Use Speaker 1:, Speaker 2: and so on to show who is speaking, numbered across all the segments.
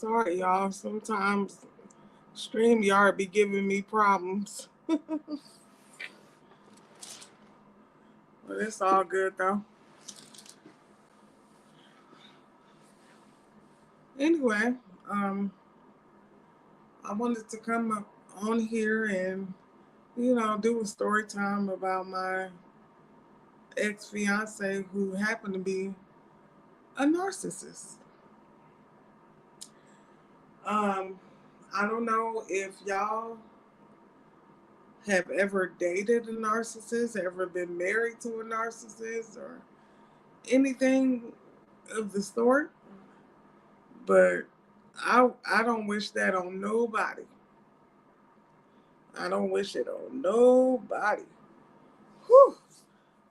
Speaker 1: Sorry, y'all. Sometimes StreamYard be giving me problems. But it's all good though. Anyway, um, I wanted to come up on here and, do a story time about my ex fiance who happened to be a narcissist. Um, I don't know if y'all have ever dated a narcissist, ever been married to a narcissist, or anything of the sort, but I don't wish that on nobody. I don't wish it on nobody. Whew.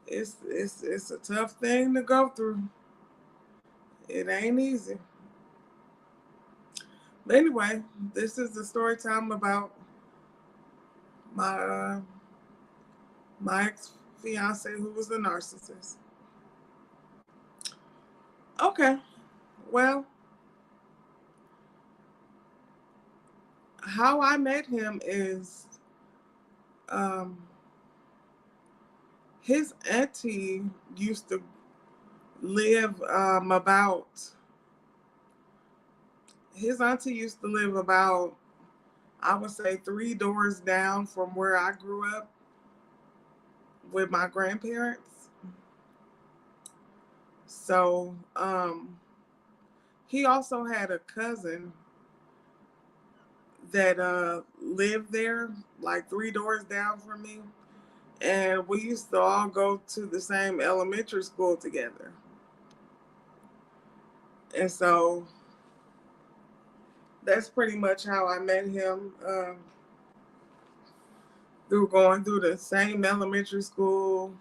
Speaker 1: It's a tough thing to go through. It ain't easy. But anyway, this is the story time about my my ex fiance who was a narcissist. Okay, well, how I met him is um, his auntie used to live his auntie used to live about, I would say, 3 doors down from where I grew up with my grandparents. So he also had a cousin that lived there, like 3 doors down from me. And we used to all go to the same elementary school together. And so that's pretty much how I met him, through going through the same elementary school,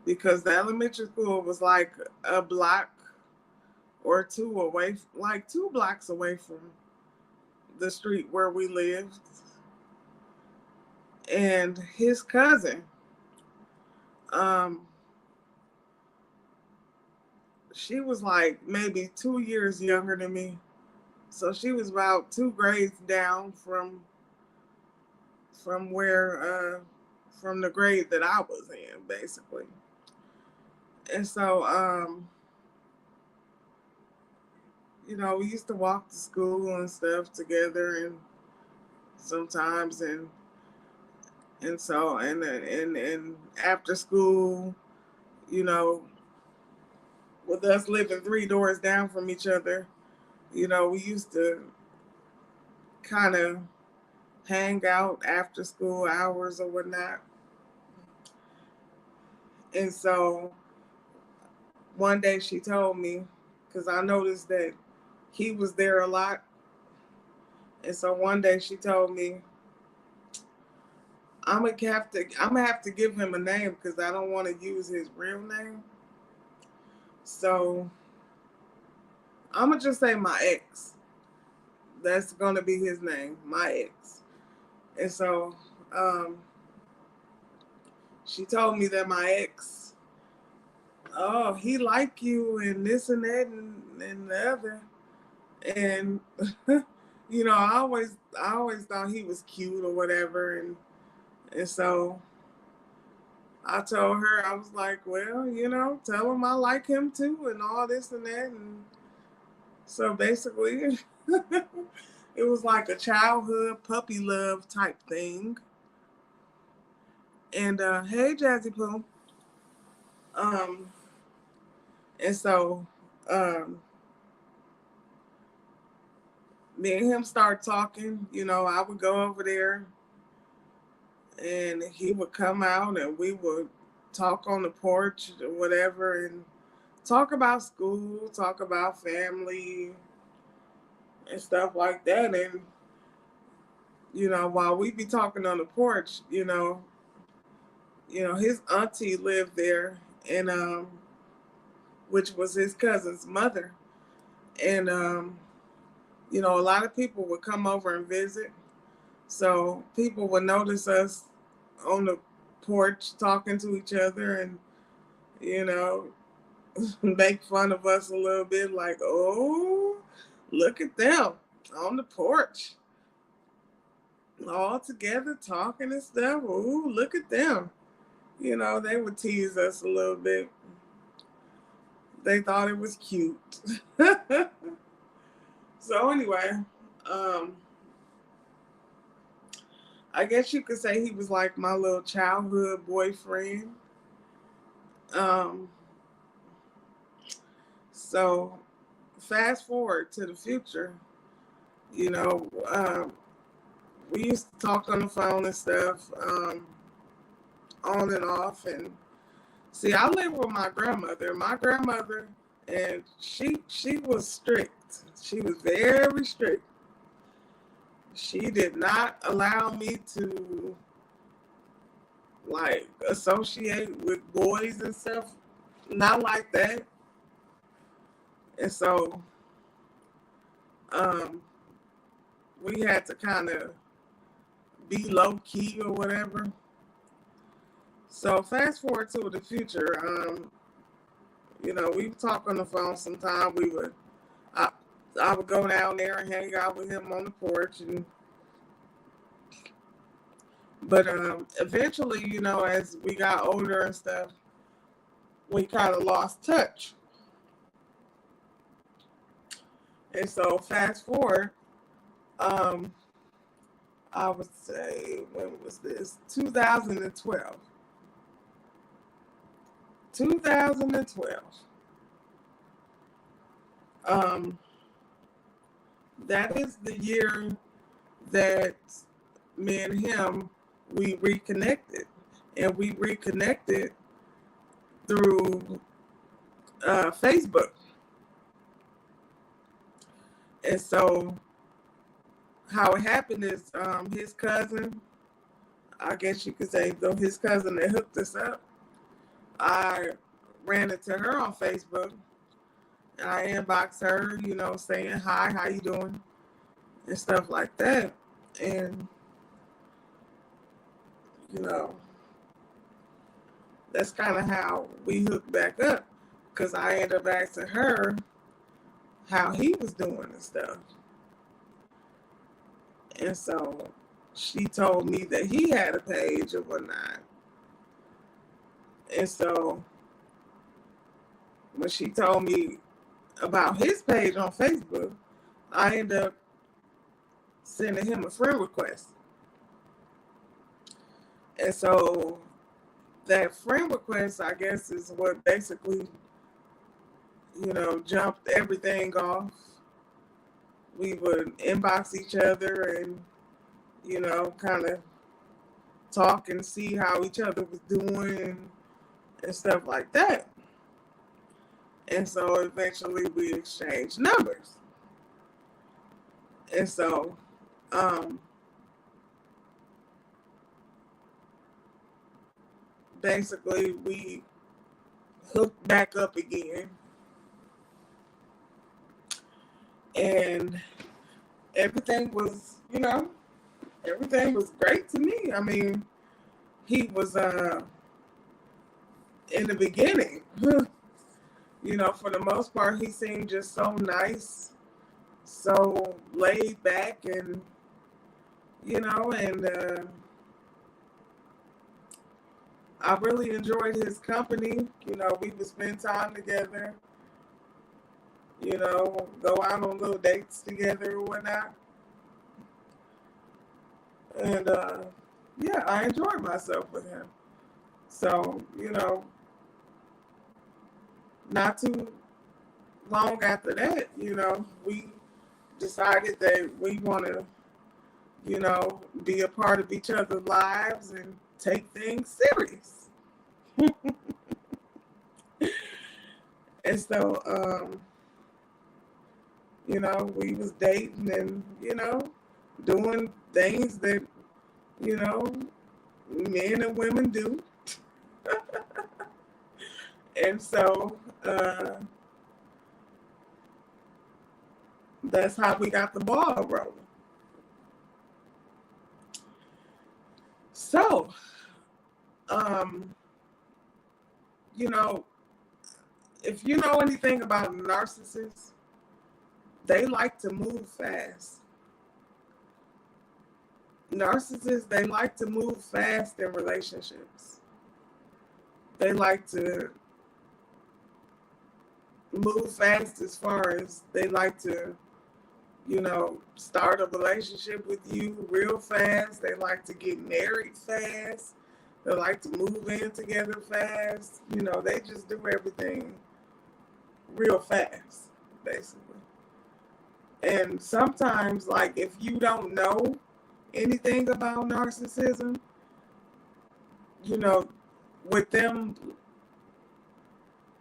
Speaker 1: because the elementary school was like a block or two away, like 2 blocks away from the street where we lived. And his cousin, um, she was like maybe 2 years younger than me. So she was about 2 grades down from where from the grade that I was in, basically. And so we used to walk to school and stuff together, and sometimes and after school, you know, with us living 3 doors down from each other, we used to kind of hang out after school hours or whatnot. And so one day she told me, because I noticed that he was there a lot. And so one day she told me, I'm gonna have to give him a name because I don't want to use his real name. So I'm gonna just say my ex. That's gonna be his name, my ex. And so she told me that my ex, oh, he like you and this and that and the other. And I always thought he was cute or whatever, and so I told her, I was like, well, tell him I like him too and all this and that. And so basically it was like a childhood puppy love type thing. And hey, Jazzy Pooh. Um and so me and him started talking. I would go over there and he would come out and we would talk on the porch or whatever, and talk about school, talk about family and stuff like that. And while we be talking on the porch, his auntie lived there, and which was his cousin's mother. And a lot of people would come over and visit. So people would notice us on the porch talking to each other, and you know, make fun of us a little bit, like, oh, look at them. on the porch, all together talking and stuff. Ooh, look at them. You know, they would tease us a little bit. They thought it was cute. So anyway, um, I guess you could say he was like my little childhood boyfriend. Um, so fast forward to the future, you know, we used to talk on the phone and stuff, on and off. And see, I lived with my grandmother. My grandmother, and she was strict. She was very strict. She did not allow me to like associate with boys and stuff. Not like that. And so um, we had to kind of be low key or whatever. So fast forward to the future, you know, we would talk on the phone sometime. I, I would go down there and hang out with him on the porch, but eventually, you know, as we got older and stuff, we kind of lost touch. And so fast forward, um, I would say, when was this? 2012. 2012. That is the year that me and him, we reconnected. And we reconnected through Facebook. And so how it happened is his cousin, I guess you could say, though, his cousin that hooked us up, I ran into her on Facebook, and I inboxed her, you know, saying, hi, how you doing? And stuff like that. And, you know, that's kind of how we hooked back up, because I ended up asking her how he was doing and stuff. And so she told me that he had a page or whatnot. And so when she told me about his page on Facebook, I ended up sending him a friend request. And so that friend request, I guess, is what basically, you know, jumped everything off. We would inbox each other and, you know, kind of talk and see how each other was doing and stuff like that. And so eventually we exchanged numbers. And so basically we hooked back up again. And everything was, you know, everything was great to me. I mean, he was in the beginning, you know, for the most part, he seemed just so nice, so laid back, and, you know, and I really enjoyed his company. You know, we would spend time together, you know, go out on little dates together or whatnot. And yeah, I enjoyed myself with him. So, you know, not too long after that, you know, we decided that we want to, you know, be a part of each other's lives and take things serious. And so, you know, we was dating and, you know, doing things that, you know, men and women do. And so that's how we got the ball rolling. So, you know, if you know anything about narcissists, they like to move fast. Narcissists, they like to move fast in relationships. They like to move fast as far as they like to, start a relationship with you real fast. They like to get married fast. They like to move in together fast. They just do everything real fast, basically. And sometimes, like, if you don't know anything about narcissism, with them,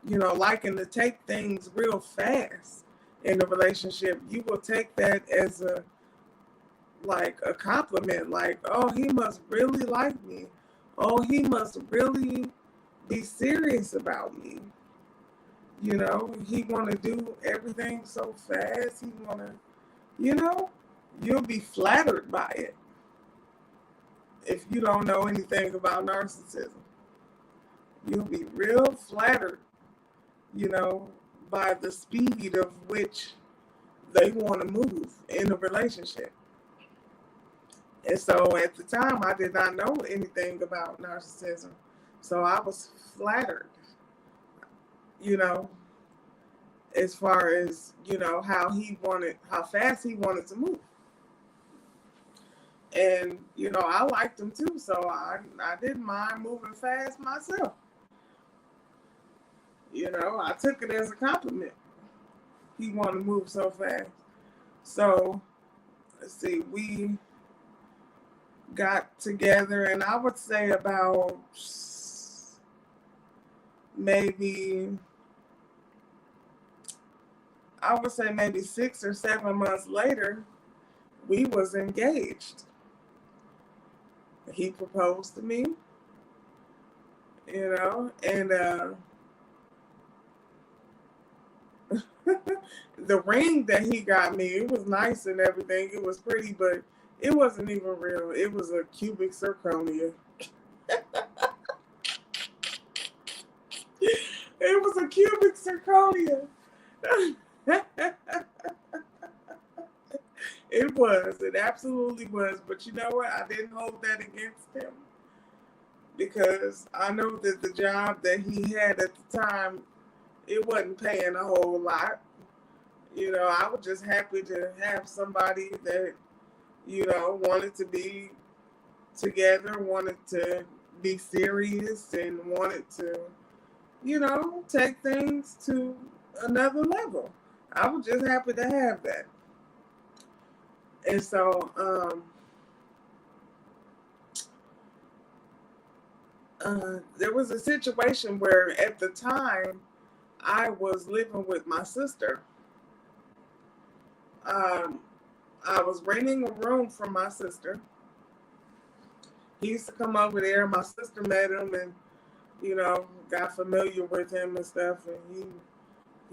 Speaker 1: liking to take things real fast in a relationship, you will take that as a compliment. Like, oh, he must really like me. Oh, he must really be serious about me. He want to do everything so fast. He want to, you'll be flattered by it if you don't know anything about narcissism. You'll be real flattered, by the speed of which they want to move in a relationship. And so at the time, I did not know anything about narcissism. So I was flattered, as far as, how fast he wanted to move. And, I liked him too. So I didn't mind moving fast myself. I took it as a compliment. He wanted to move so fast. So, let's see, we got together, and I would say about maybe 6 or 7 months later, we was engaged. He proposed to me, and the ring that he got me, it was nice and everything. It was pretty, but it wasn't even real. It was a cubic zirconia. It was a cubic zirconia. It was. It absolutely was. But you know what? I didn't hold that against him, because I know that the job that he had at the time, it wasn't paying a whole lot. I was just happy to have somebody that, wanted to be together, wanted to be serious, and wanted to, take things to another level. I was just happy to have that. And so, there was a situation where at the time I was living with my sister. I was renting a room from my sister. He used to come over there. My sister met him and, got familiar with him and stuff. And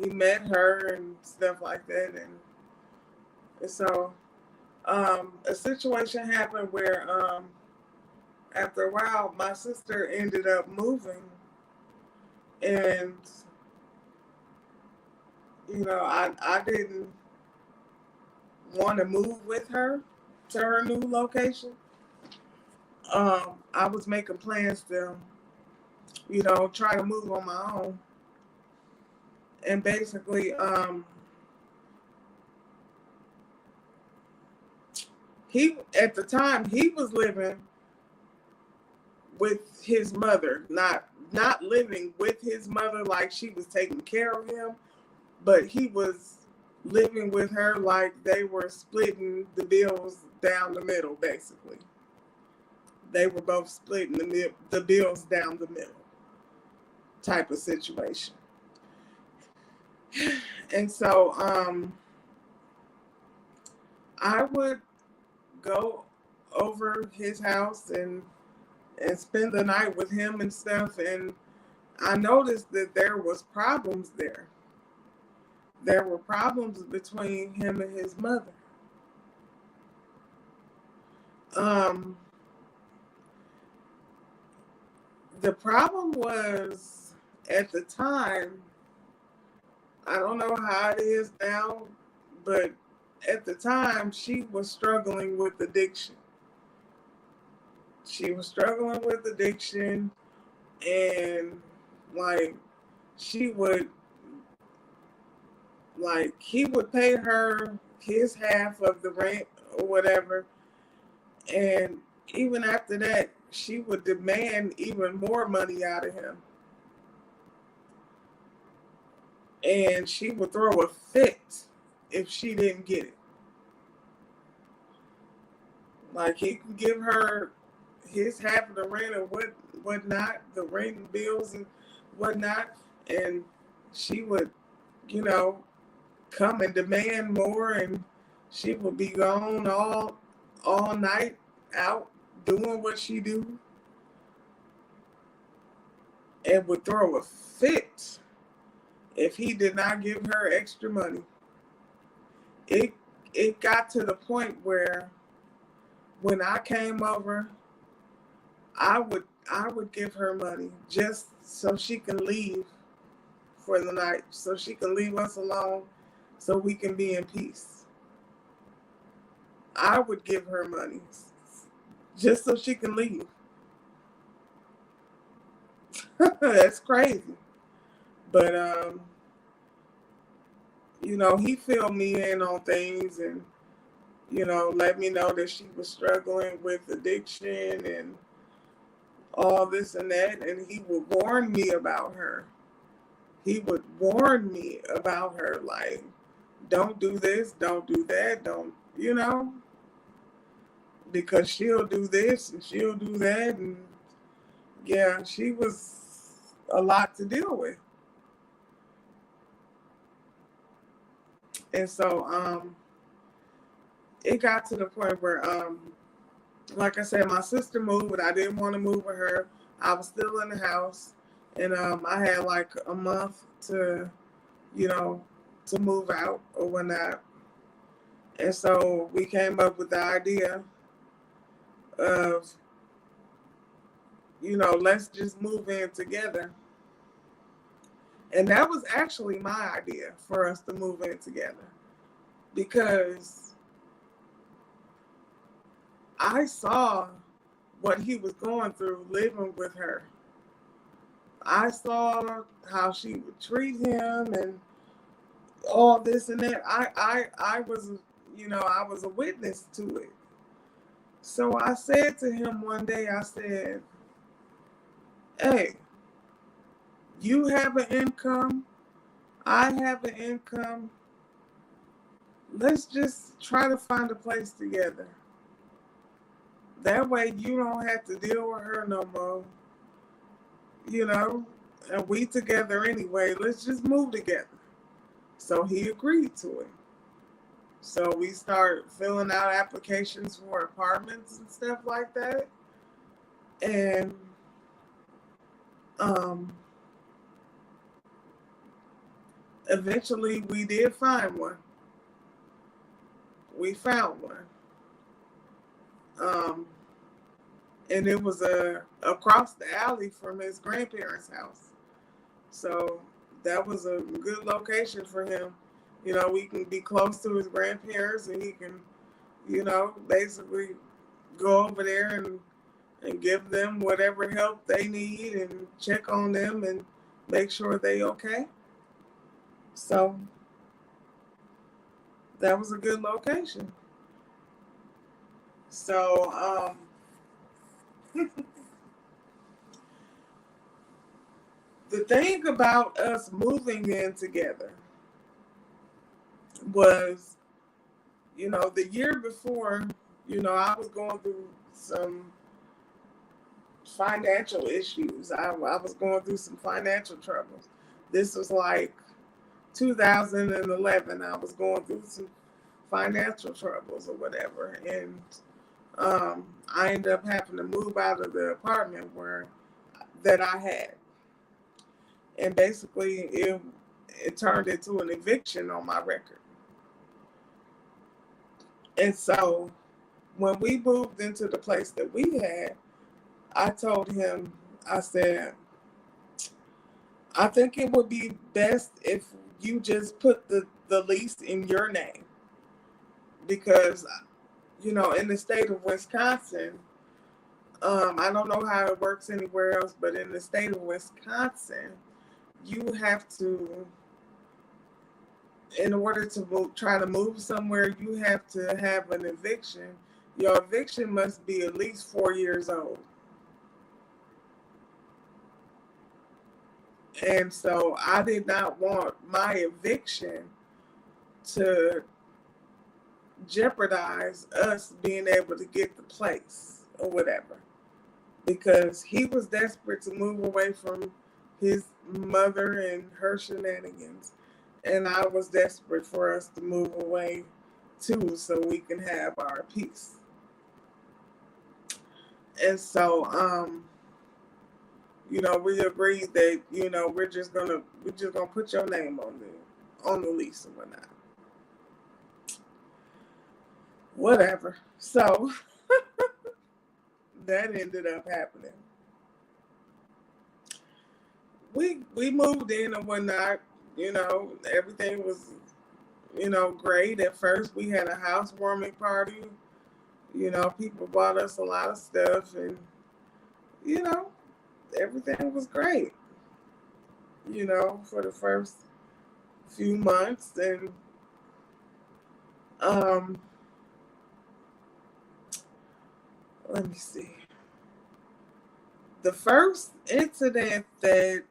Speaker 1: he met her and stuff like that. And so a situation happened where after a while, my sister ended up moving. And, I didn't want to move with her to her new location. I was making plans to, try to move on my own. And basically, at the time he was living with his mother, not living with his mother like she was taking care of him, but he was living with her like they were splitting the bills down the middle, basically. They were both splitting the bills down the middle type of situation. And so I would go over his house and spend the night with him and stuff, and I noticed that there was problems there. There were problems between him and his mother. The problem was, at the time, I don't know how it is now, But at the time, she was struggling with addiction. She was struggling with addiction, and like she would, like, he would pay her his half of the rent or whatever, and even after that, she would demand even more money out of him. And she would throw a fit if she didn't get it. Like, he could give her his half of the rent or whatnot, the rent and bills and whatnot, and she would, you know, come and demand more, and she would be gone all night out doing what she do, and would throw a fit if he did not give her extra money. It got to the point where when I came over, I would give her money just so she can leave for the night, so she can leave us alone, so we can be in peace. I would give her money just so she can leave. That's crazy. But you know, he filled me in on things, and you know, let me know that she was struggling with addiction and all this and that, and he would warn me about her. He would warn me about her, like, don't do this, don't do that, don't, you know, because she'll do this and she'll do that, and yeah, she was a lot to deal with. And so it got to the point where like I said, my sister moved, but I didn't want to move with her. I was still in the house, and I had like a month to, you know, to move out or whatnot. And so we came up with the idea of, you know, let's just move in together. And that was actually my idea, for us to move in together, because I saw what he was going through living with her. I saw how she would treat him and all this and that. I was, you know, I was a witness to it. So I said to him one day, I said, hey, you have an income, I have an income. Let's just try to find a place together. That way you don't have to deal with her no more. You know, and we together anyway. Let's just move together. So he agreed to it. So we start filling out applications for apartments and stuff like that. And eventually we did find one. We found one. And it was across the alley from his grandparents' house. So that was a good location for him. You know, we can be close to his grandparents, and he can, you know, basically go over there and give them whatever help they need and check on them and make sure they okay. So that was a good location. So the thing about us moving in together was, you know, the year before, you know, I was going through some financial issues. I was going through some financial troubles. This was like 2011. I was going through some financial troubles or whatever. And I ended up having to move out of the apartment that I had. And basically it turned into an eviction on my record. And so when we moved into the place that we had, I told him, I said, I think it would be best if you just put the lease in your name. because, in the state of Wisconsin, I don't know how it works anywhere else, but in the state of Wisconsin, you have to, in order to try to move somewhere, you have to have an eviction. Your eviction must be at least 4 years old. And so I did not want my eviction to jeopardize us being able to get the place or whatever, because he was desperate to move away from his mother and her shenanigans, and I was desperate for us to move away too, so we can have our peace. And so we agreed that we're just gonna put your name on the lease or whatnot. Whatever. So that ended up happening. We moved in and whatnot. Everything was great. At first, we had a housewarming party. People bought us a lot of stuff, and everything was great. For the first few months, and let me see. The first incident that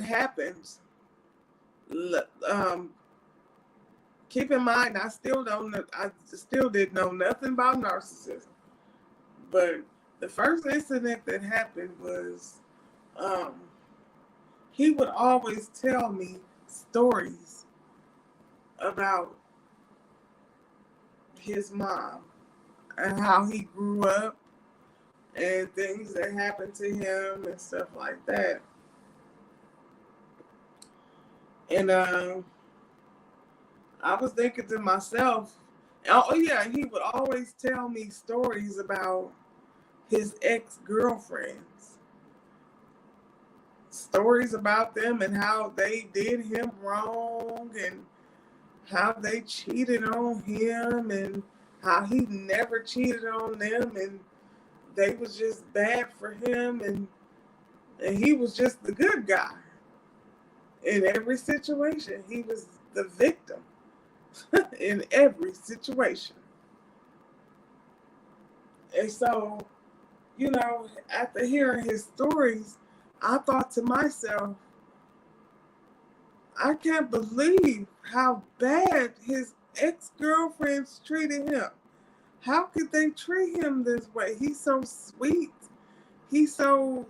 Speaker 1: happens, keep in mind, I still didn't know nothing about narcissism. But the first incident that happened was, he would always tell me stories about his mom and how he grew up and things that happened to him and stuff like that. And I was thinking to myself, oh yeah, he would always tell me stories about his ex-girlfriends. Stories about them and how they did him wrong and how they cheated on him and how he never cheated on them and they was just bad for him and he was just the good guy. In every situation, he was the victim in every situation. And so, after hearing his stories, I thought to myself, I can't believe how bad his ex-girlfriends treated him. How could they treat him this way? He's so sweet. He's so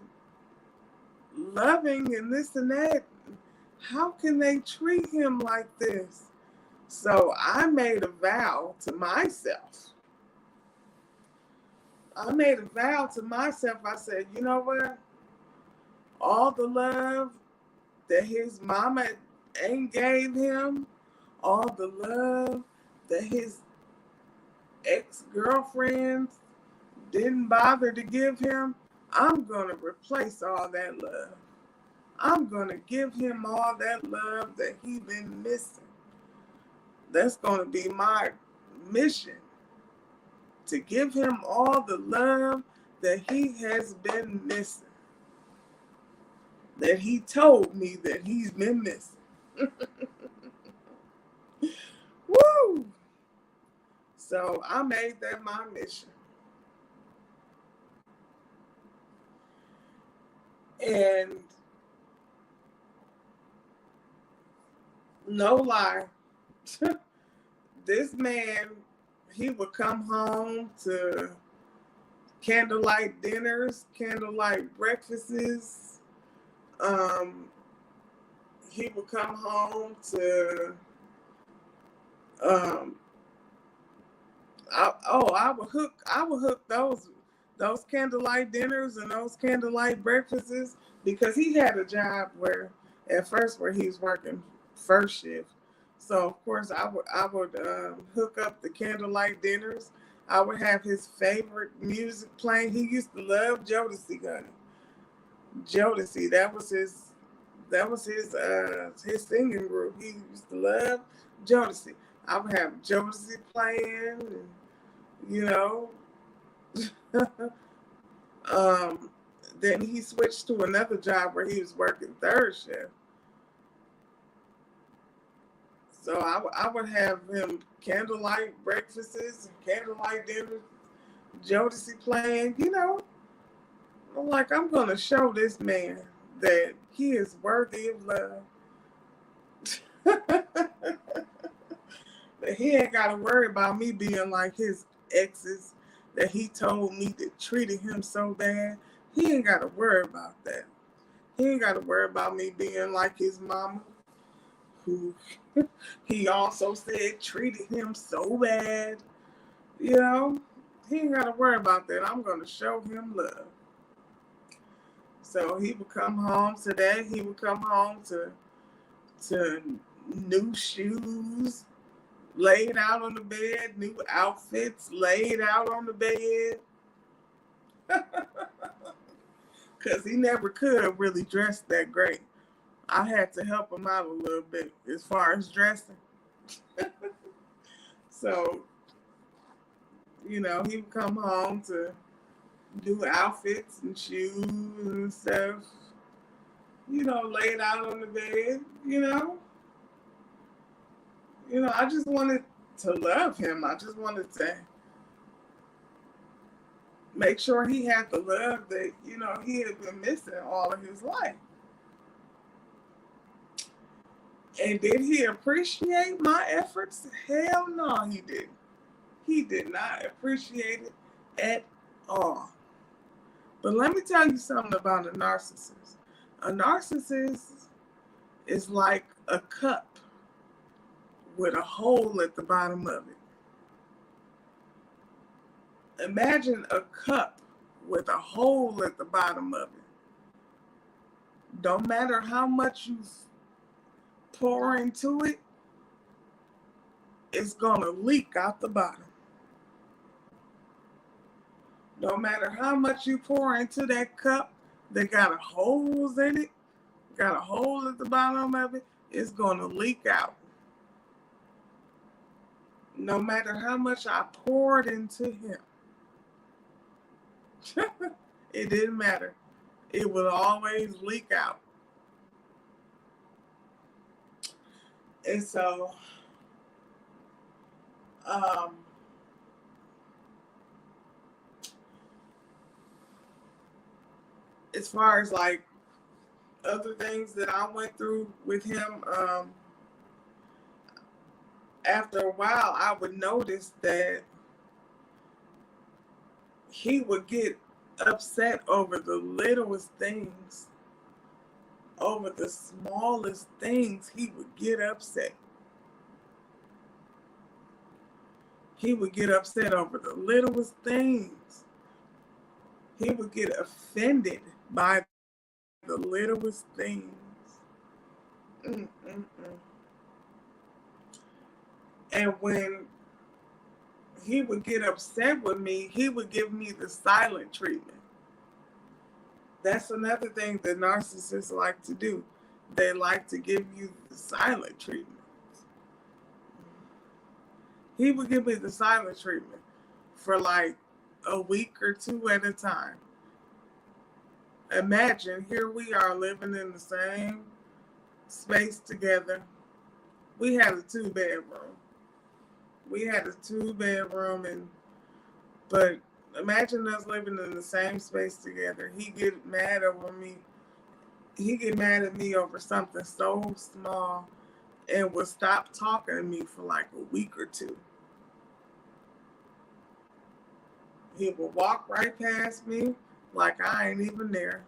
Speaker 1: loving and this and that. How can they treat him like this? So I made a vow to myself. I said, you know what? All the love that his mama ain't gave him, all the love that his ex-girlfriends didn't bother to give him, I'm going to replace all that love. I'm going to give him all that love that he's been missing. That's going to be my mission, to give him all the love that he has been missing, that he told me that he's been missing. Woo! So I made that my mission. And no lie, this man, he would come home to candlelight dinners, candlelight breakfasts. He would come home to I would hook those candlelight dinners and those candlelight breakfasts, because he had a job where he was working first shift. So of course I would hook up the candlelight dinners. I would have his favorite music playing. He used to love Jodeci, honey. Jodeci, that was That was his singing group. He used to love Jodeci. I would have Jodeci playing, and, you know. um, then he switched to another job where he was working third shift. So I would have him candlelight breakfasts and candlelight dinners, Jodeci playing, you know. I'm like, I'm going to show this man that he is worthy of love. That he ain't got to worry about me being like his exes that he told me that treated him so bad. He ain't got to worry about that. He ain't got to worry about me being like his mama, who he also said treated him so bad. You know, he ain't got to worry about that. I'm going to show him love. So he would come home today. He would come home to new shoes laid out on the bed, new outfits laid out on the bed. Because he never could really dress that great. I had to help him out a little bit as far as dressing. So, you know, he would come home to new outfits and shoes and stuff, you know, laid out on the bed, you know. You know, I just wanted to love him. I just wanted to make sure he had the love that, you know, he had been missing all of his life. And did he appreciate my efforts? Hell no, he didn't. He did not appreciate it at all. But let me tell you something about a narcissist. A narcissist is like a cup with a hole at the bottom of it. Imagine a cup with a hole at the bottom of it. Don't matter how much you pour into it, it's gonna leak out the bottom. No matter how much you pour into that cup that got holes in it, got a hole at the bottom of it, it's gonna leak out. No matter how much I poured into him, it didn't matter. It would always leak out. And so, as far as like other things that I went through with him, after a while, I would notice that he would get upset over the littlest things, over the smallest things. He would get upset. He would get upset over the littlest things. He would get offended by the littlest things. And when he would get upset with me, he would give me the silent treatment. That's another thing that narcissists like to do. They like to give you the silent treatment. He would give me the silent treatment for like a week or two at a time. Imagine, here we are living in the same space together. We had a 2-bedroom. But imagine us living in the same space together. He get mad over me. He get mad at me over something so small and would stop talking to me for like a week or two. He would walk right past me like I ain't even there.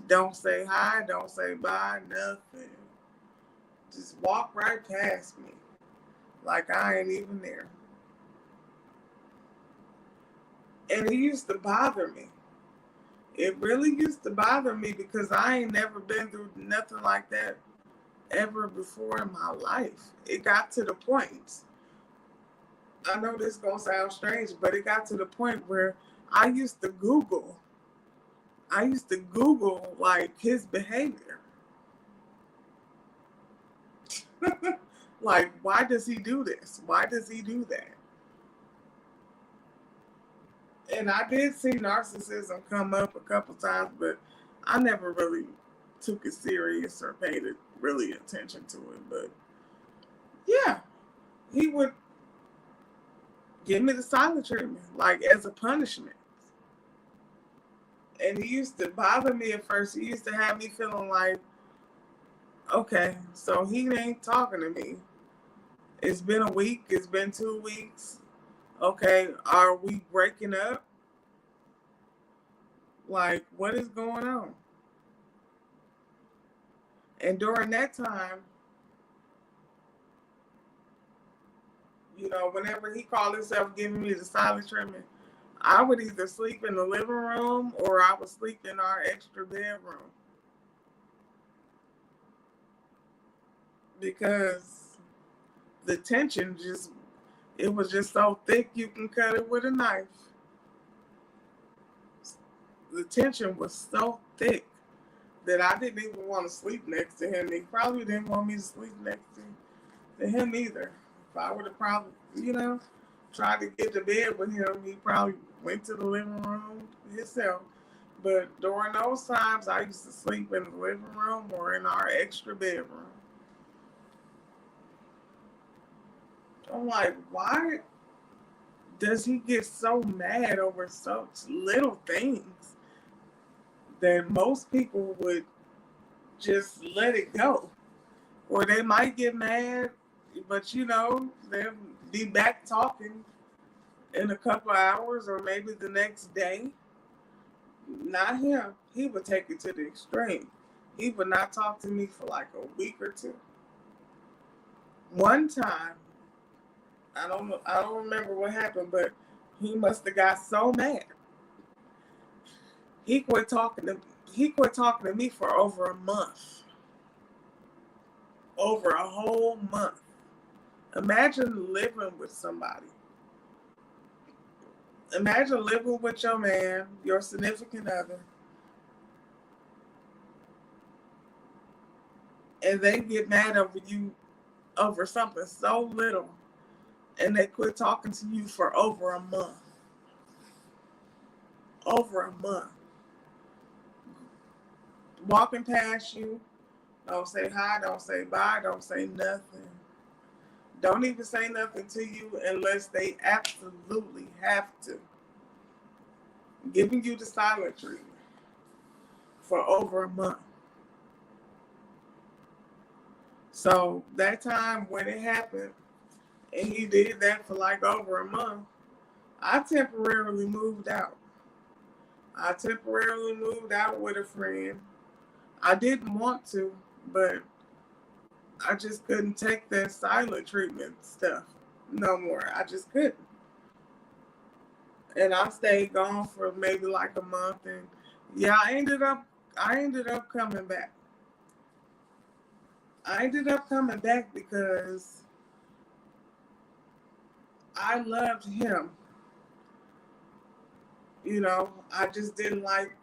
Speaker 1: Don't say hi, don't say bye, nothing. Just walk right past me like I ain't even there. And it used to bother me. It really used to bother me because I ain't never been through nothing like that ever before in my life. It got to the point, I know this is going to sound strange, but it got to the point where I used to Google I used to Google like his behavior. Like, why does he do this? Why does he do that? And I did see narcissism come up a couple times, but I never really took it serious or paid it really attention to it. But yeah, he would give me the silent treatment, like as a punishment. And he used to bother me at first. He used to have me feeling like, okay, so he ain't talking to me. It's been a week, it's been 2 weeks. Okay, are we breaking up? Like, what is going on? And during that time, whenever he called himself giving me the silent treatment, I would either sleep in the living room or I would sleep in our extra bedroom. Because the tension it was just so thick you can cut it with a knife. The tension was so thick that I didn't even want to sleep next to him. He probably didn't want me to sleep next to him either. If I would have probably, tried to get to bed with him, he probably went to the living room himself. But during those times, I used to sleep in the living room or in our extra bedroom. I'm like, why does he get so mad over such little things that most people would just let it go? Or they might get mad, but they'll be back talking in a couple hours or maybe the next day. Not him. He would take it to the extreme. He would not talk to me for like a week or two. One time, I don't remember what happened, but he must have got so mad. He quit talking to me for over a month. Over a whole month. Imagine living with somebody. Imagine living with your man, your significant other, and they get mad over you over something so little, and they quit talking to you for over a month. Over a month. Walking past you, don't say hi, don't say bye, don't say nothing. Don't even say nothing to you unless they absolutely have to. Giving you the silent treatment for over a month. So that time when it happened, and he did that for like over a month, I temporarily moved out. I temporarily moved out with a friend. I didn't want to, but I just couldn't take that silent treatment stuff no more. I just couldn't. And I stayed gone for maybe like a month, and yeah, I ended up coming back. I ended up coming back because I loved him. I just didn't like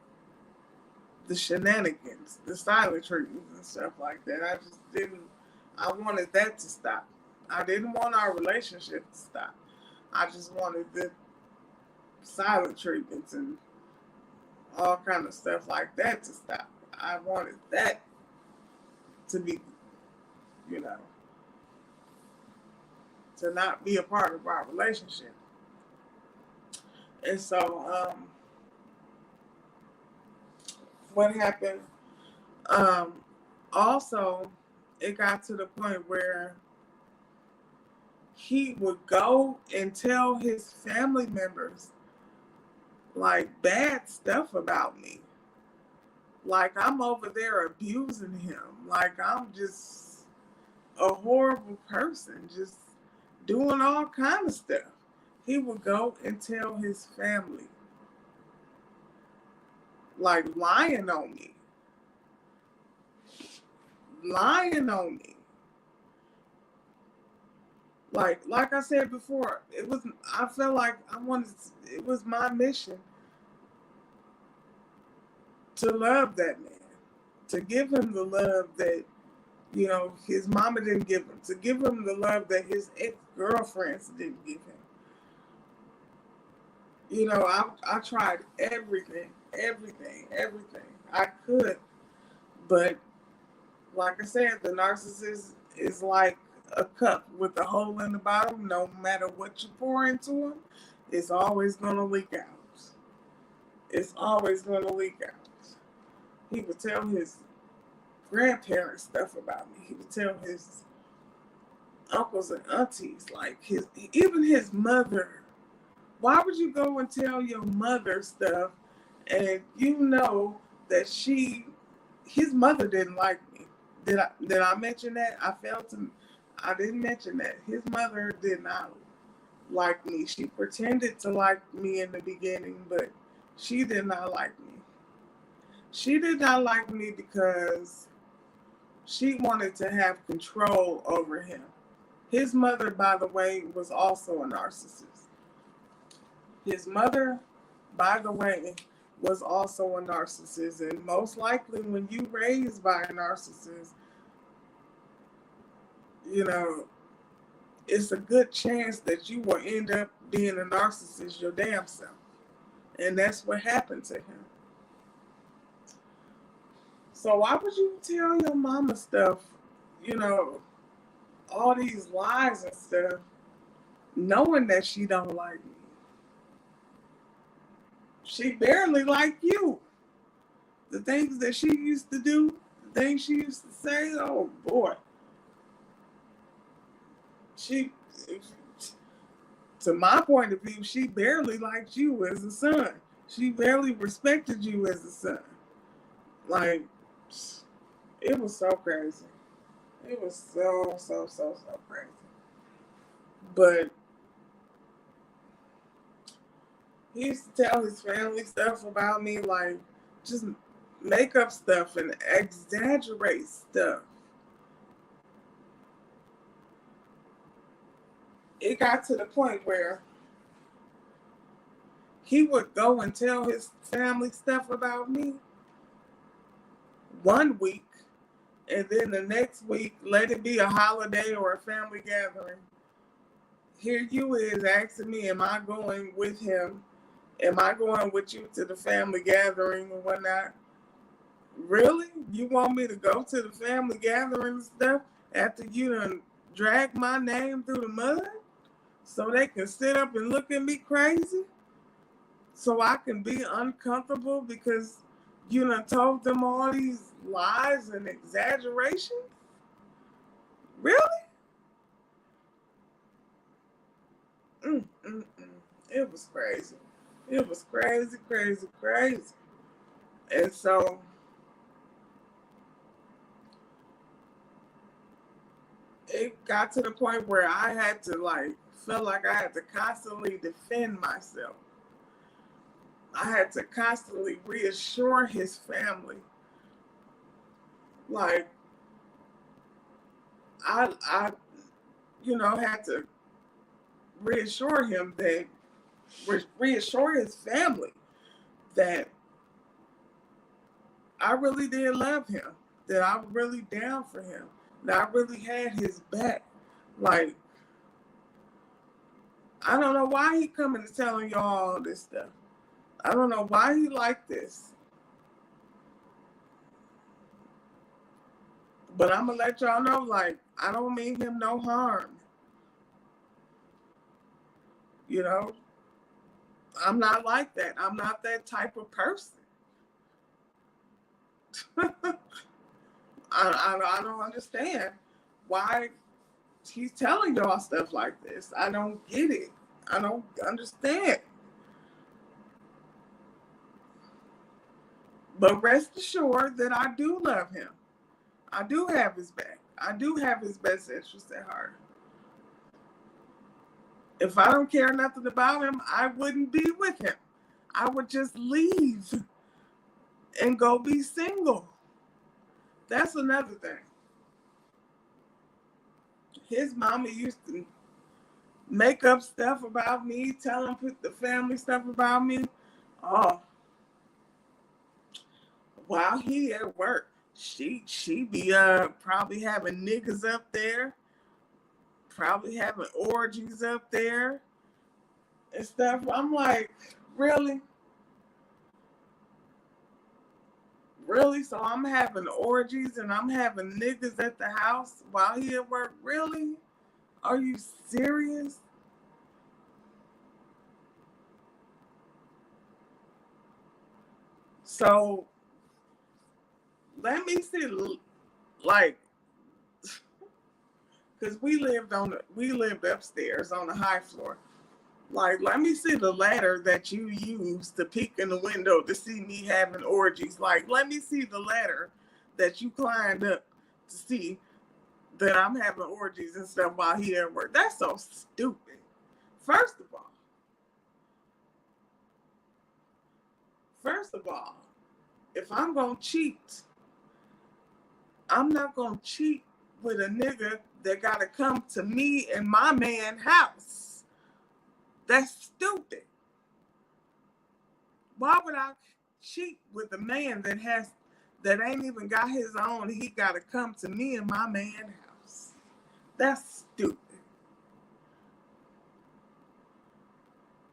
Speaker 1: the shenanigans, the silent treatments and stuff like that. I wanted that to stop. I didn't want our relationship to stop. I just wanted the silent treatments and all kind of stuff like that to stop. I wanted that to be, to not be a part of our relationship. And so, what happened? Also, it got to the point where he would go and tell his family members like bad stuff about me. Like I'm over there abusing him. Like I'm just a horrible person, just doing all kind of stuff. He would go and tell his family, like lying on me. Lying on me. Like I said before, I felt like it was my mission to love that man, to give him the love that, you know, his mama didn't give him, to give him the love that his ex-girlfriends didn't give him. You know, I tried everything I could. But like I said, the narcissist is like a cup with a hole in the bottom. No matter what you pour into him, it's always going to leak out. It's always going to leak out. He would tell his grandparents stuff about me. He would tell his uncles and aunties, like even his mother. Why would you go and tell your mother stuff and you know that his mother didn't like me? Did I mention that? I didn't mention that. His mother did not like me. She pretended to like me in the beginning, but she did not like me. She did not like me because she wanted to have control over him. His mother, by the way, was also a narcissist. His mother, by the way, was also a narcissist. And most likely when you raised by a narcissist, you know, it's a good chance that you will end up being a narcissist your damn self. And that's what happened to him. So why would you tell your mama stuff, you know, all these lies and stuff, knowing that she don't like me? She barely like you. The things that she used to do, the things she used to say, oh boy. To my point of view, she barely liked you as a son. She barely respected you as a son. Like, it was so crazy. It was so crazy. But he used to tell his family stuff about me, like just make up stuff and exaggerate stuff. It got to the point where he would go and tell his family stuff about me one week, and then the next week, let it be a holiday or a family gathering. Here you is asking me, am I going with him? Am I going with you to the family gathering or whatnot? Really? You want me to go to the family gathering and stuff after you done drag my name through the mud? So they can sit up and look at me crazy? So I can be uncomfortable because you done told them all these lies and exaggerations? Really? It was crazy. It was crazy. And so it got to the point where I had to felt like I had to constantly defend myself. I had to constantly reassure his family. Like, I had to reassure him that, reassure his family that I really did love him, that I was really down for him, that I really had his back. Like, I don't know why he coming to telling y'all all this stuff. I don't know why he like this. But I'm going to let y'all know, like, I don't mean him no harm. You know, I'm not like that. I'm not that type of person. I don't understand why he's telling y'all stuff like this. I don't get it. I don't understand. But rest assured that I do love him. I do have his back. I do have his best interest at heart. If I don't care nothing about him, I wouldn't be with him. I would just leave and go be single. That's another thing. His mama used to make up stuff about me, tell him the family stuff about me. Oh, while he at work. She be probably having niggas up there, probably having orgies up there and stuff. I'm like, really? Really? So I'm having orgies and I'm having niggas at the house while he at work? Really? Are you serious? So let me see, like, because we lived upstairs on the high floor. Like, let me see the ladder that you used to peek in the window to see me having orgies. Like, let me see the ladder that you climbed up to see that I'm having orgies and stuff while he at work. That's so stupid. First of all, first of all, if I'm gonna cheat, I'm not gonna cheat with a nigga that gotta come to me and my man house. That's stupid. Why would I cheat with a man that ain't even got his own? He gotta come to me and my man house. That's stupid.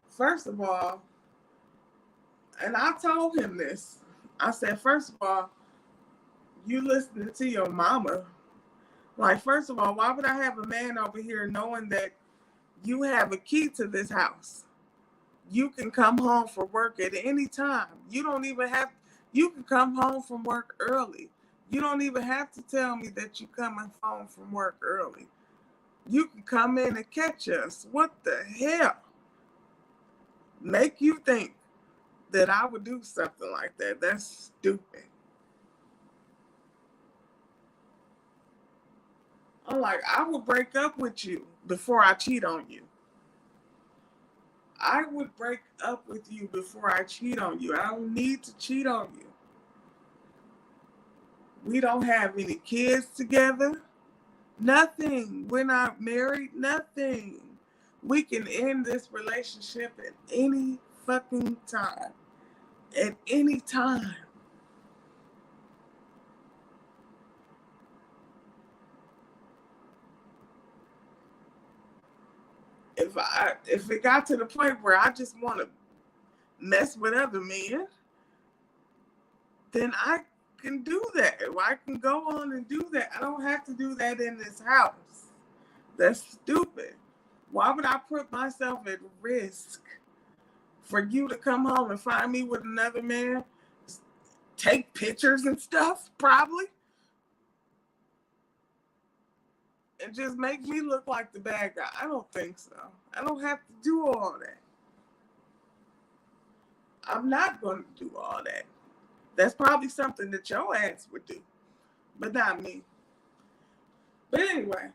Speaker 1: First of all, and I told him this. I said, first of all, you listening to your mama. Like, first of all, why would I have a man over here knowing that you have a key to this house? You can come home from work at any time. You can come home from work early. You don't even have to tell me that you coming home from work early. You can come in and catch us. What the hell? Make you think that I would do something like that? That's stupid. I'm like, I would break up with you before I cheat on you. I would break up with you before I cheat on you. I don't need to cheat on you. We don't have any kids together. Nothing. We're not married. Nothing. We can end this relationship at any fucking time. At any time. If it got to the point where I just want to mess with other men, then I can do that. I can go on and do that. I don't have to do that in this house. That's stupid. Why would I put myself at risk for you to come home and find me with another man? Take pictures and stuff, probably. And just make me look like the bad guy. I don't think so. I don't have to do all that. I'm not going to do all that. That's probably something that your ass would do, but not me. But anyway,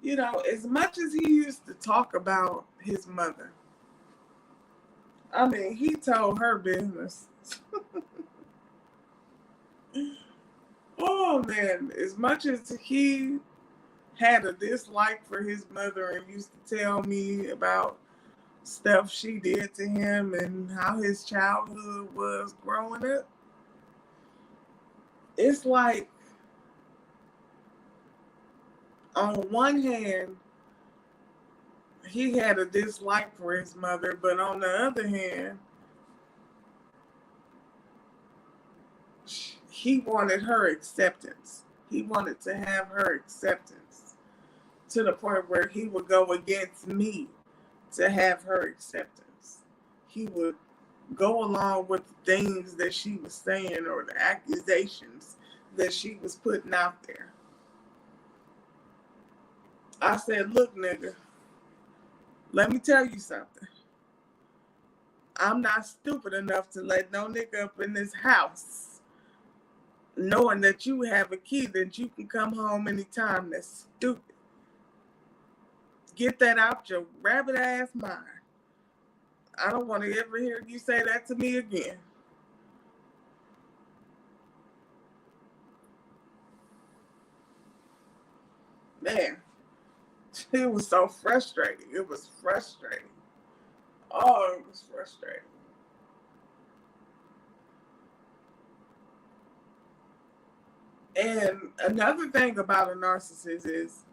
Speaker 1: you know, as much as he used to talk about his mother, I mean, he told her business. Oh man, as much as he had a dislike for his mother and used to tell me about stuff she did to him and how his childhood was growing up, it's like, on one hand, he had a dislike for his mother, but on the other hand, he wanted her acceptance. He wanted to have her acceptance to the point where he would go against me to have her acceptance. He would go along with the things that she was saying or the accusations that she was putting out there. I said, look, nigga, let me tell you something. I'm not stupid enough to let no nigga up in this house knowing that you have a key that you can come home anytime. That's stupid. Get that out your rabbit ass mind. I don't want to ever hear you say that to me again. Man, it was so frustrating. It was frustrating. Oh, it was frustrating. And another thing about a narcissist is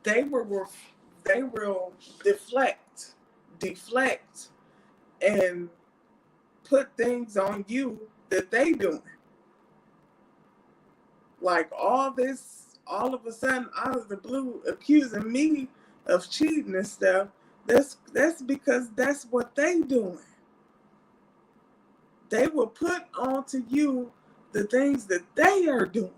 Speaker 1: they will deflect, and put things on you that they doing. Like all of a sudden, out of the blue, accusing me of cheating and stuff. That's because that's what they doing. They will put onto you the things that they are doing.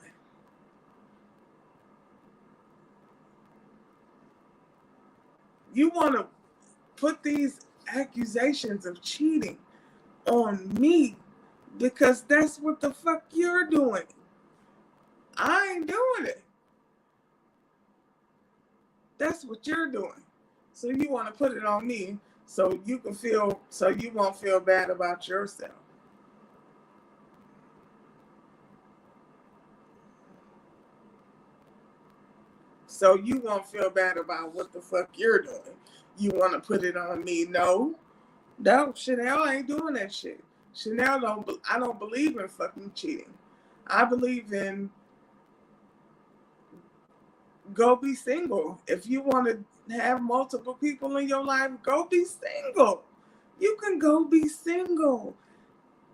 Speaker 1: You want to put these accusations of cheating on me because that's what the fuck you're doing. I ain't doing it. That's what you're doing. So you want to put it on me so you won't feel bad about yourself. So you won't feel bad about what the fuck you're doing. You want to put it on me. No, Chanel ain't doing that shit. I don't believe in fucking cheating. I believe in go be single. If you want to have multiple people in your life, go be single. You can go be single.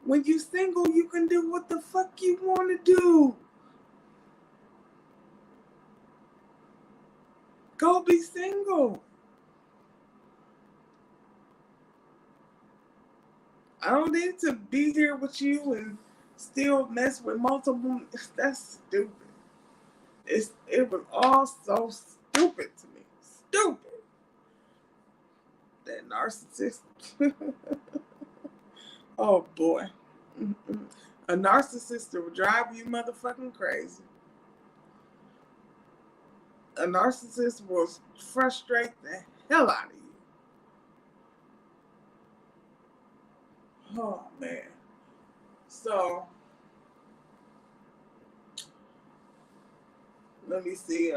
Speaker 1: When you single, you can do what the fuck you want to do. Go be single. I don't need to be here with you and still mess with multiple. That's stupid. It was all so stupid to me. Stupid. That narcissist. Oh boy. A narcissist will drive you motherfucking crazy. A narcissist will frustrate the hell out of you. Oh man. So let me see.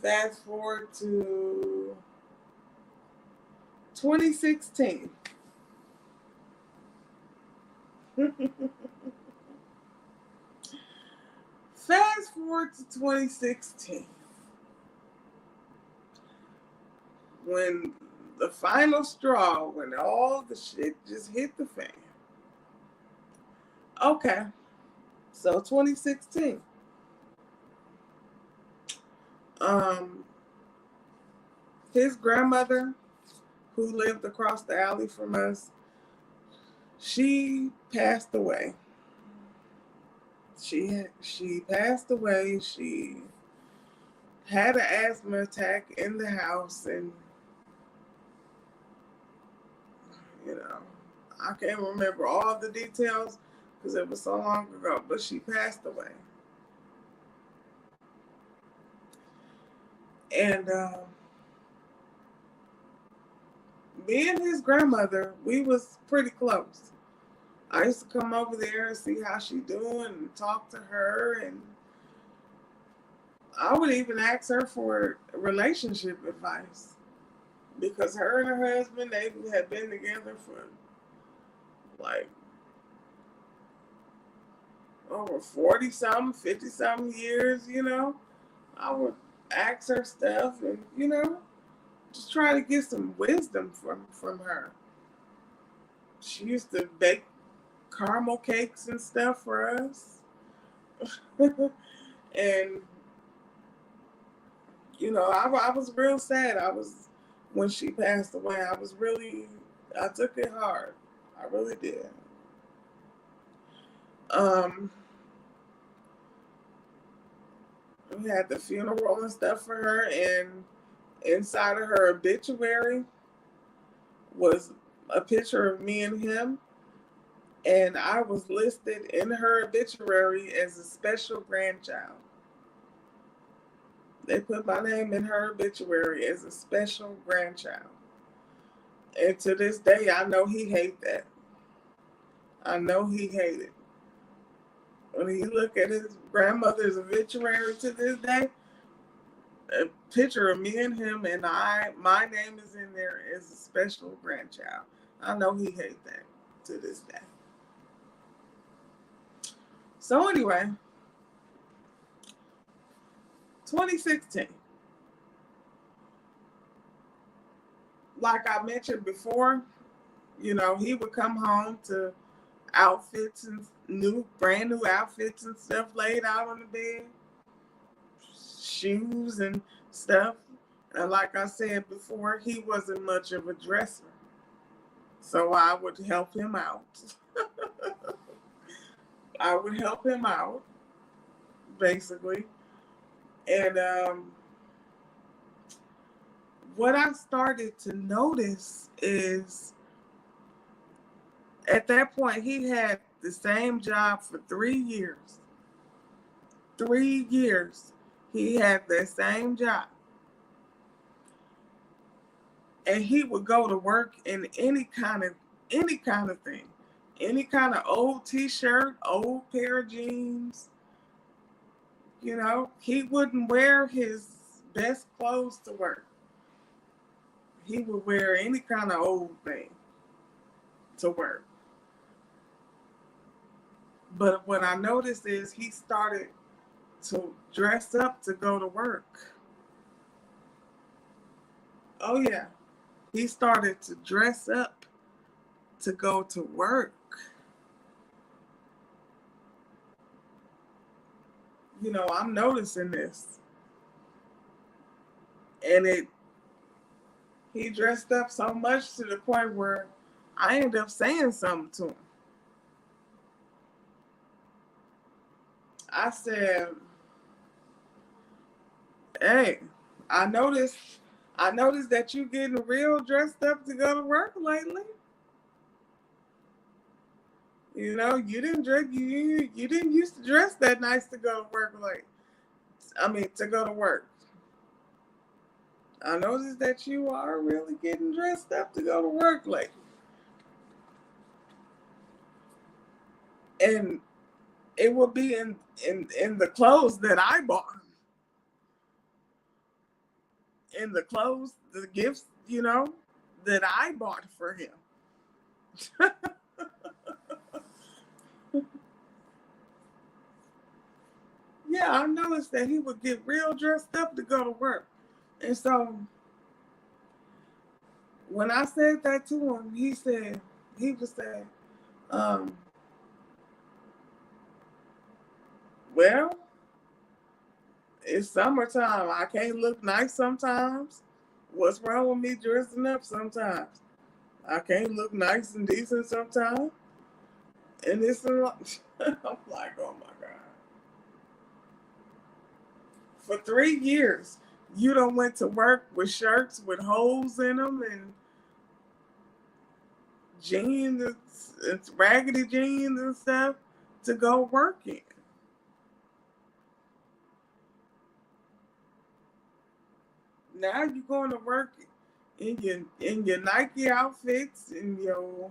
Speaker 1: Fast forward to 2016. Fast forward to 2016. When the final straw, when all the shit just hit the fan. Okay. So 2016. His grandmother, who lived across the alley from us, she passed away. She passed away. She had an asthma attack in the house, and I can't remember all the details because it was so long ago, but she passed away. And me and his grandmother, we was pretty close. I used to come over there and see how she doing and talk to her, and I would even ask her for relationship advice because her and her husband, they had been together for like over 40 something, 50 something years, I would ask her stuff and, just try to get some wisdom from her. She used to bake caramel cakes and stuff for us. And, I was real sad. When she passed away, I took it hard. I really did. We had the funeral and stuff for her, and inside of her obituary was a picture of me and him, and I was listed in her obituary as a special grandchild. They put my name in her obituary as a special grandchild. And to this day, I know he hates that. I know he hated it. When he look at his grandmother's obituary to this day, a picture of me and him, and my name is in there as a special grandchild. I know he hates that to this day. So anyway, 2016, like I mentioned before, he would come home to outfits and brand new outfits and stuff laid out on the bed, shoes and stuff. And like I said before, he wasn't much of a dresser. So I would help him out. I would help him out, basically. And what I started to notice is at that point, he had the same job for 3 years. 3 years. He had that same job. And he would go to work in any kind of thing. Any kind of old t-shirt, old pair of jeans. He wouldn't wear his best clothes to work. He would wear any kind of old thing to work. But what I noticed is he started to dress up to go to work. Oh yeah. He started to dress up to go to work. I'm noticing this. And he dressed up so much to the point where I ended up saying something to him. I said, hey, I noticed that you getting real dressed up to go to work lately. You didn't used to dress that nice to go to work to go to work. I noticed that you are really getting dressed up to go to work lately. And it will be in the clothes that I bought. In the clothes, the gifts, that I bought for him. Yeah, I noticed that he would get real dressed up to go to work. And so when I said that to him, he was saying, well, it's summertime. I can't look nice sometimes. What's wrong with me dressing up sometimes? I can't look nice and decent sometimes. And I'm like, oh my God. For 3 years, you done went to work with shirts with holes in them and jeans and raggedy jeans and stuff to go work in. Now you're going to work in your Nike outfits and your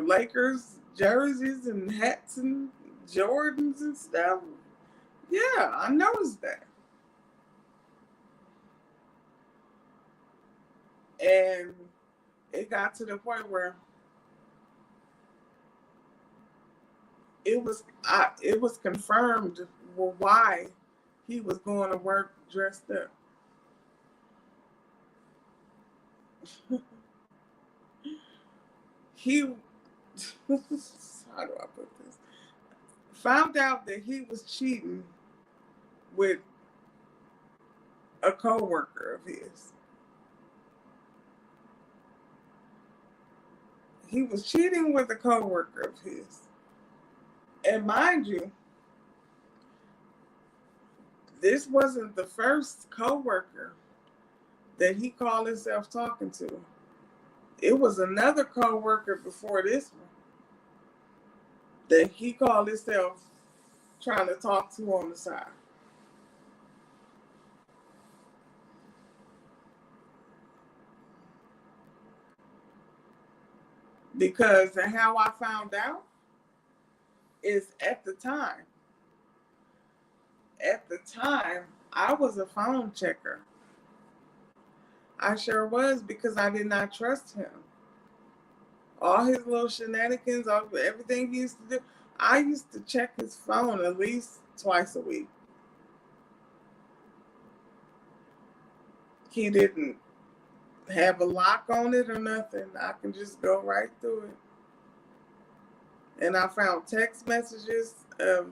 Speaker 1: Lakers jerseys and hats and Jordans and stuff. Yeah, I noticed that. And it got to the point where it was confirmed why he was going to work dressed up. He how do I put this? Found out that he was cheating with a coworker of his. He was cheating with a coworker of his. And mind you, this wasn't the first coworker that he called himself talking to. It was another coworker before this one that he called himself trying to talk to on the side. Because and how I found out is at the time, I was a phone checker. I sure was, because I did not trust him all his little shenanigans, all everything he used to do. I used to check his phone at least twice a week. He didn't have a lock on it or nothing. I can just go right through it. And I found text messages of,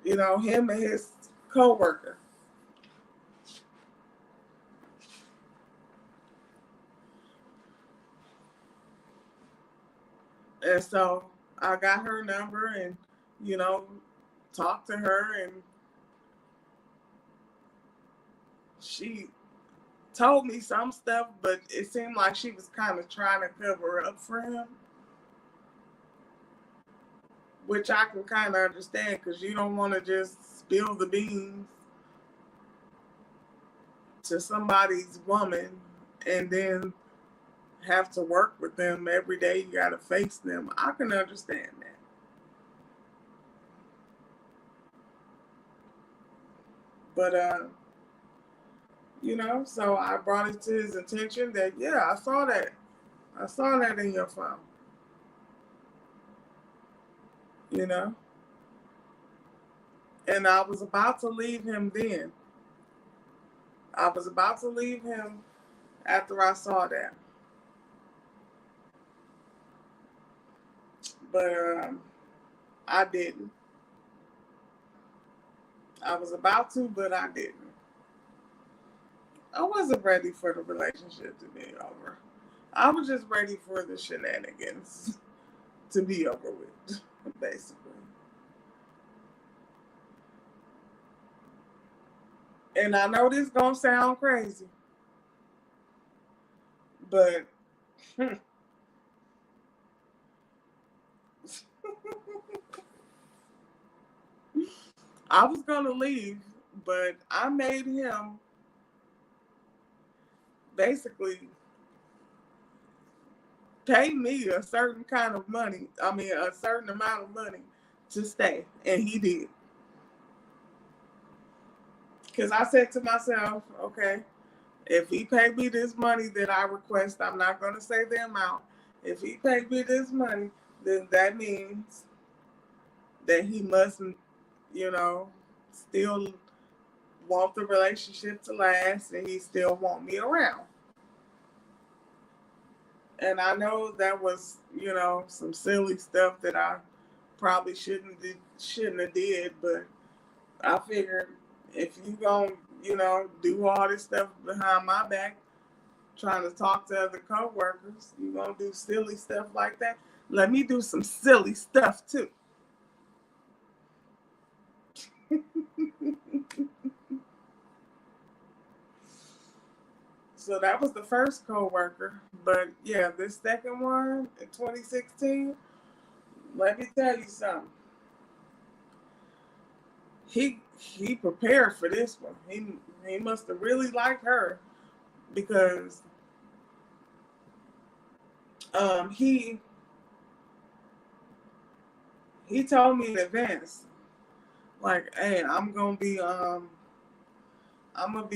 Speaker 1: him and his coworker. And so I got her number and, talked to her, and she told me some stuff, but it seemed like she was kind of trying to cover up for him, which I can kind of understand because you don't want to just spill the beans to somebody's woman and then have to work with them every day. You got to face them. I can understand that. But, so I brought it to his attention that, yeah, I saw that. I saw that in your phone. And I was about to leave him then. I was about to leave him after I saw that. But I didn't. I was about to, but I didn't. I wasn't ready for the relationship to be over. I was just ready for the shenanigans to be over with, basically. And I know this gonna sound crazy, but I was gonna leave, but I made him basically pay me a certain kind of money. I mean, a certain amount of money to stay, and he did. Because I said to myself, okay, if he paid me this money that I request, I'm not going to say the amount. If he paid me this money, then that means that he mustn't, still want the relationship to last, and he still want me around. And I know that was, some silly stuff that I probably shouldn't have did, but I figured if you gonna, do all this stuff behind my back, trying to talk to other coworkers, you gonna do silly stuff like that. Let me do some silly stuff too. So that was the first coworker. But yeah, this second one in 2016, let me tell you something. He prepared for this one. He must have really liked her because he told me in advance, like, hey, I'm gonna be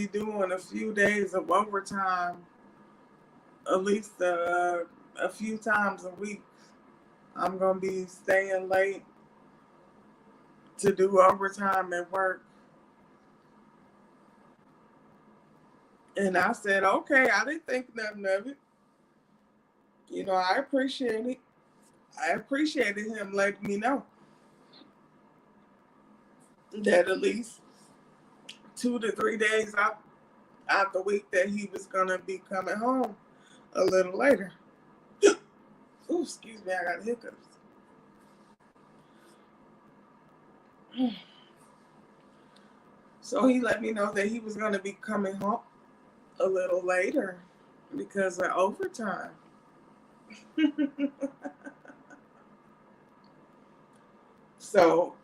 Speaker 1: doing a few days of overtime, at least a few times a week. I'm gonna be staying late to do overtime at work. And I said, okay, I didn't think nothing of it. I appreciate it. I appreciated him letting me know that at least 2 to 3 days out the week that he was gonna be coming home a little later. Ooh, excuse me, I got hiccups. So he let me know that he was gonna be coming home a little later because of overtime. So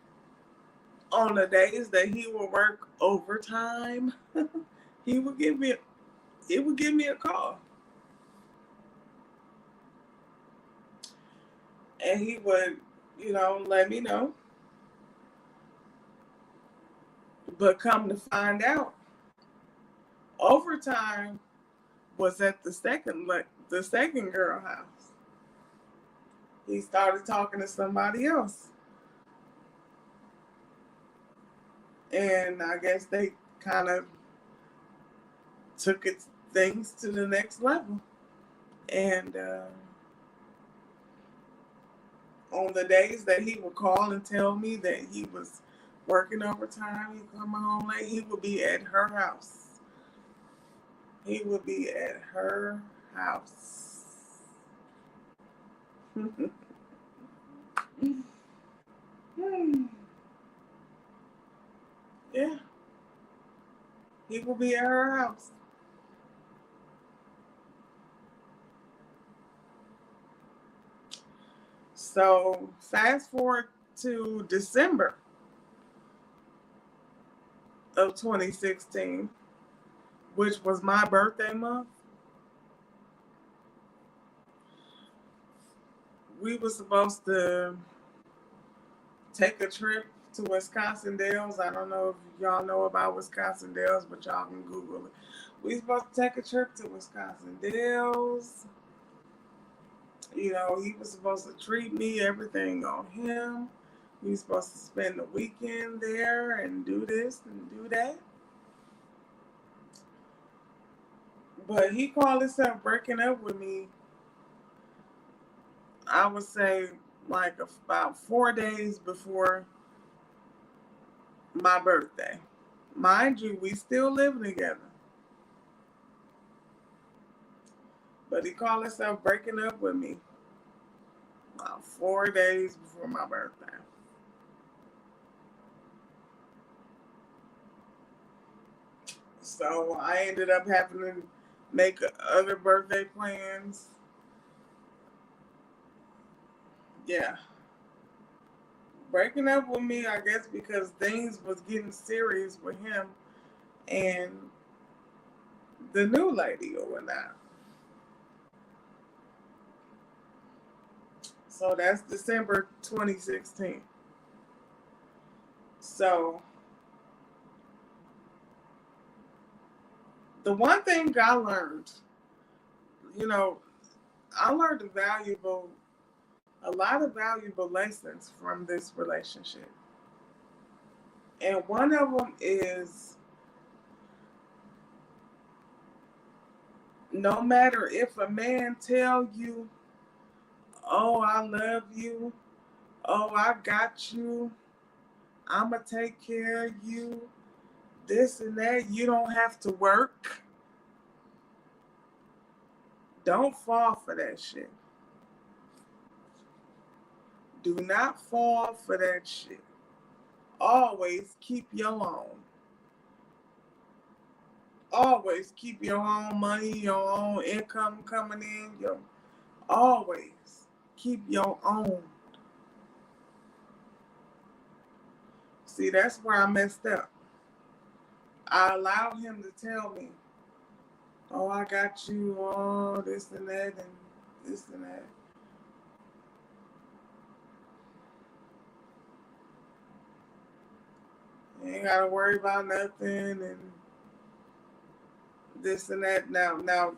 Speaker 1: on the days that he would work overtime, he would give me a call. And he would, let me know. But come to find out, overtime was at the second the second girl house. He started talking to somebody else. And I guess they kind of took things to the next level. And on the days that he would call and tell me that he was working overtime, he coming home late, he would be at her house. He would be at her house. Yeah. He will be at her house. So fast forward to December of 2016, which was my birthday month. We were supposed to take a trip to Wisconsin Dells. I don't know if y'all know about Wisconsin Dells, but y'all can Google it. We were supposed to take a trip to Wisconsin Dells. You know, he was supposed to treat me, everything on him. He was supposed to spend the weekend there and do this and do that. But he called himself breaking up with me, I would say, like about 4 days before my birthday. Mind you, we still living together. But he called himself breaking up with me about 4 days before my birthday. So I ended up having to make other birthday plans. Yeah. Breaking up with me, I guess, because things was getting serious with him and the new lady or whatnot. So that's December 2016. So the one thing I learned, you know, I learned a lot of valuable lessons from this relationship. And one of them is no matter if a man tell you, oh, I love you, oh, I got you, I'ma take care of you, this and that, you don't have to work. Don't fall for that shit. Do not fall for that shit. Always keep your own. Always keep your own money, your own income coming in. Always keep your own. See, that's where I messed up. I allowed him to tell me, oh, I got you, oh, this and that, and this and that. You ain't gotta worry about nothing and this and that. Now,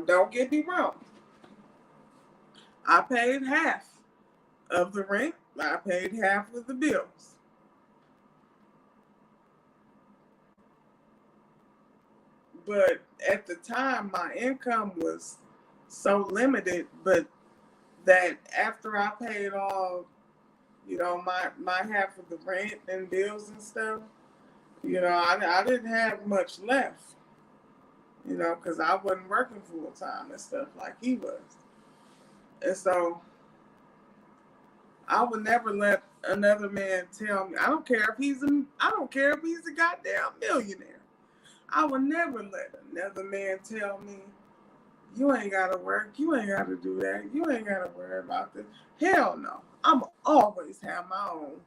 Speaker 1: don't get me wrong. I paid half of the rent. I paid half of the bills. But at the time, my income was so limited, but that after I paid all, my half of the rent and bills and stuff, I didn't have much left, because I wasn't working full time and stuff like he was. And so I would never let another man tell me, I don't care if he's a goddamn millionaire. I would never let another man tell me, you ain't gotta work, you ain't gotta do that, you ain't gotta worry about this. Hell no. I'ma always have my own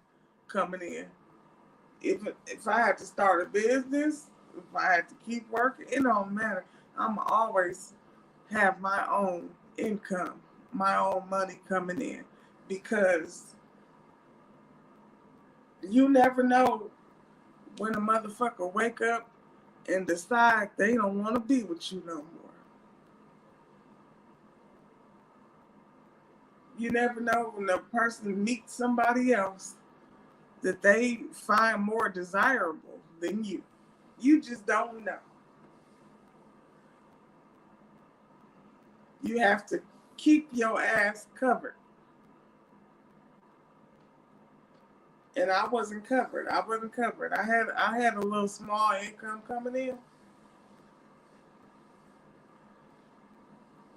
Speaker 1: coming in. If I had to start a business, if I had to keep working, it don't matter. I'ma always have my own income, my own money coming in. Because you never know when a motherfucker wake up and decide they don't want to be with you no more. You never know when a person meets somebody else that they find more desirable than you. You just don't know. You have to keep your ass covered. And I wasn't covered. I had a little small income coming in.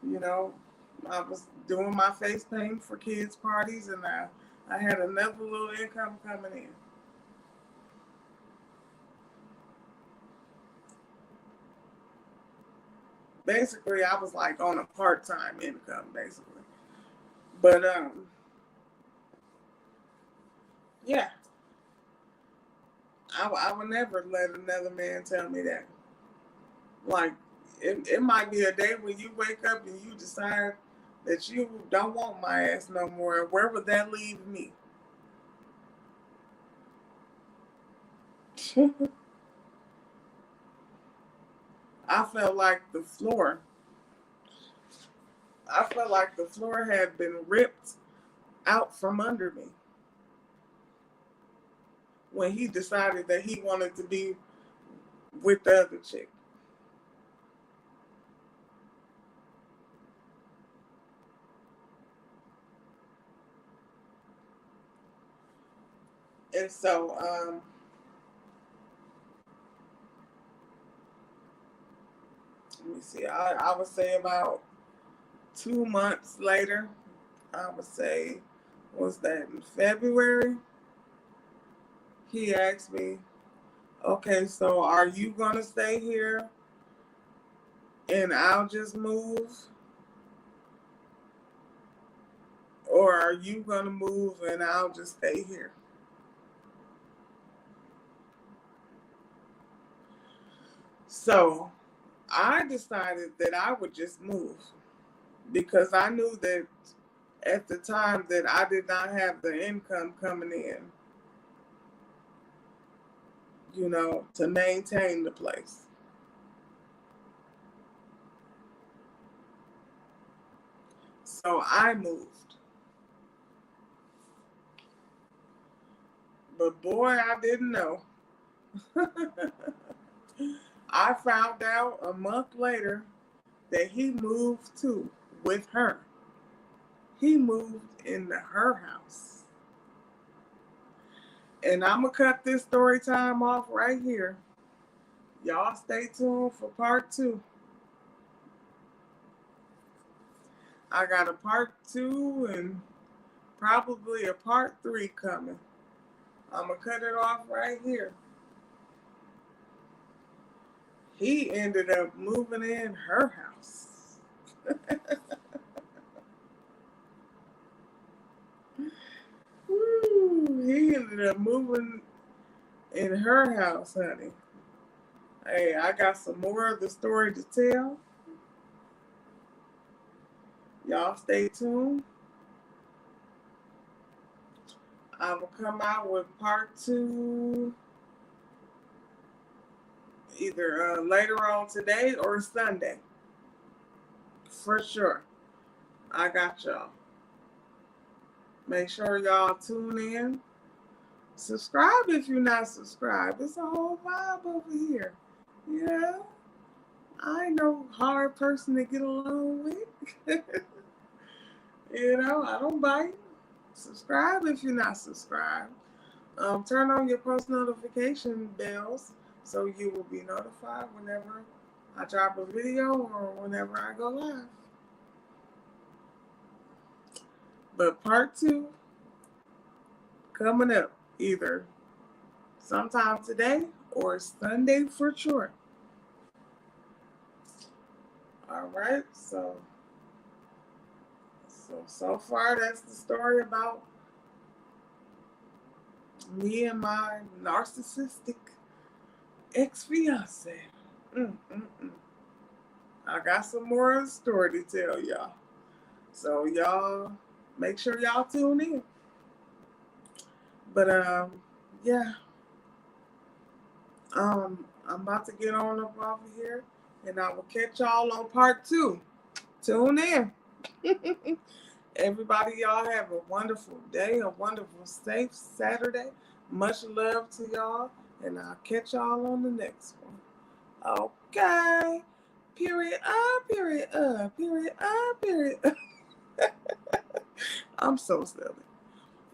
Speaker 1: You know, I was doing my face paint for kids' parties, and I had another little income coming in. Basically, I was like on a part-time income, basically. But yeah, I would never let another man tell me that. Like, it might be a day when you wake up and you decide that you don't want my ass no more. Where would that leave me? I felt like the floor. I felt like the floor had been ripped out from under me when he decided that he wanted to be with the other chick. And so, let me see, I would say about 2 months later, I would say, was that in February? He asked me, okay, so are you going to stay here and I'll just move? Or are you going to move and I'll just stay here? So I decided that I would just move because I knew that at the time that I did not have the income coming in, to maintain the place. So I moved. But boy, I didn't know. I found out a month later that he moved too with her. He moved into her house. And I'm going to cut this story time off right here. Y'all stay tuned for part 2. I got a part 2 and probably a part 3 coming. I'm going to cut it off right here. He ended up moving in her house. Woo, he ended up moving in her house, honey. Hey, I got some more of the story to tell. Y'all stay tuned. I will come out with part 2 either later on today or Sunday. For sure. I got y'all. Make sure y'all tune in. Subscribe if you're not subscribed. It's a whole vibe over here. Yeah. I ain't no hard person to get along with. I don't bite. Subscribe if you're not subscribed. Turn on your post notification bells so you will be notified whenever I drop a video or whenever I go live. But part 2 coming up either sometime today or Sunday for sure. All right, so far that's the story about me and my narcissistic ex-fiancé. I got some more of the story to tell y'all. So y'all make sure y'all tune in. But yeah. I'm about to get on up off of here and I will catch y'all on part 2. Tune in. Everybody, y'all have a wonderful day, a wonderful, safe Saturday. Much love to y'all, and I'll catch y'all on the next one. Okay. Period up, period up, period up, period up. I'm so silly.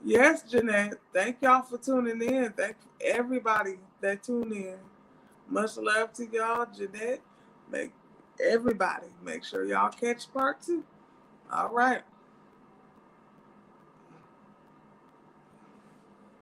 Speaker 1: Yes, Jeanette. Thank y'all for tuning in. Thank everybody that tuned in. Much love to y'all, Jeanette. Make everybody make sure y'all catch part 2. All right.